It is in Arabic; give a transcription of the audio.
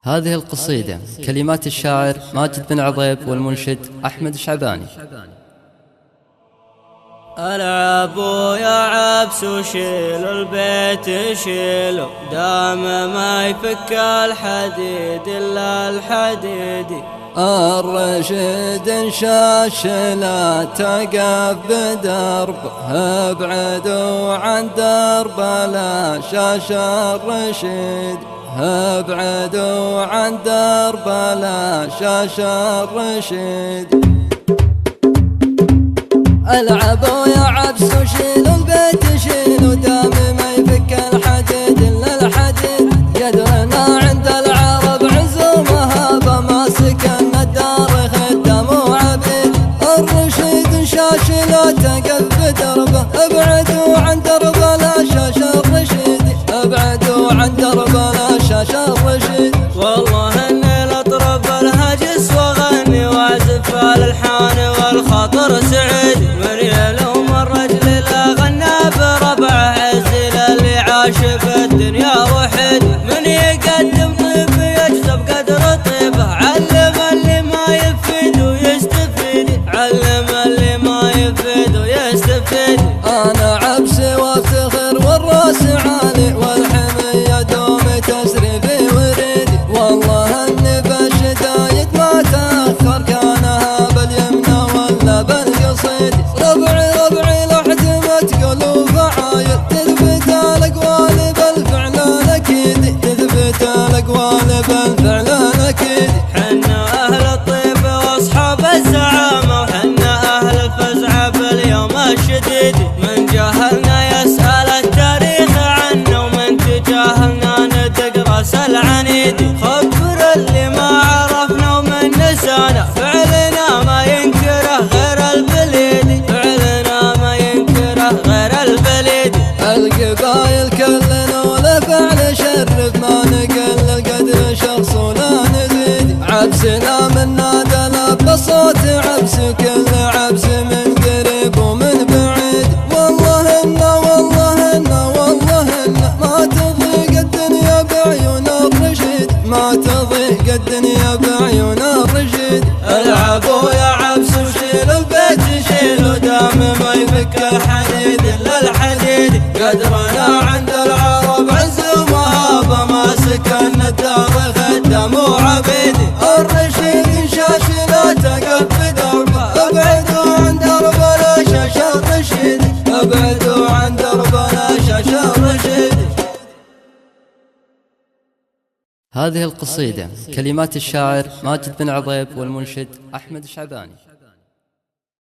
هذه القصيدة كلمات الشاعر ماجد بن عضيب والمنشد أحمد شعباني. العبوا يا عبس وشيلوا البيت شيلوا، دام ما يفك الحديد إلا الحديد. الرشيد شاش لا تقف بدرب، ابعدوا عن درب لا شاش الرشيد، ابعدوا عن درب لا شاش الرشيد. العبوا يا عبس وشيلوا البيت شيلوا، دام ما يفك الحديد الا الحديد. قدرنا عند العرب عزومها فما سكن الدار خدام وعبيد. الرشيد شاش لا تقف بدربه، ابعدوا عن درب لا شاش الرشيد، ابعدوا عن درب لا شاش الرشيد. والله اني لطرب الهجس واغني واعزف الالحان والخاطر سعيد. من يلوم الرجل لا غنى بربعه عزل اللي عاش في الدنيا وحيد. من يقدم طيب يجذب قدر طيبه، علم اللي ما يفيد ويستفيد، علم اللي ما يفيد ويستفيد. انا عبسي وافتخر والراس عالي، والحمية دوم تسري في وريدي. والله اني بالشدايد ما تاخر، كانها باليمنى ولا بالقصيد. ربعي لحد ما تقولوا فعايل، تثبت الاقوال بالفعل الاكيد، تثبت الاقوال بالفعل الاكيد. حنا اهل الطيب واصحاب الزعامه، وحنا اهل الفزع باليوم الشديد. من جهلنا يسأل التاريخ عنا، ومن تجاهلنا ندق راس العنيد. خبر اللي ما عرفنا ومن نسانا، فعلنا ما ينكره غير البليد، فعلنا ما ينكره غير البليد. القبايل كلنا ولا فعل شرف، ما نقل القدر شخص ولا نزيد. عبسنا من نادى لا بصوت عبس، كل عبس من قريب ومن بعيد. والله إنا ما تضيق الدنيا بعيون الرشيد، ما تضيق الدنيا بعيون الرشيد. العبوا يا عبس وشيلوا البيت شيلوا، دام ما يفك الحديد الا الحديد. قدرنا عند العرب عزومها فما سكن الدار خدام وعبيد. الرشيد شاش لا تقف بدربه، ابعدوا عن درب لا شاش الرشيد، ابعدوا عن درب لا شاش الرشيد. هذه القصيدة كلمات الشاعر ماجد بن عضيب والمنشد أحمد شعباني.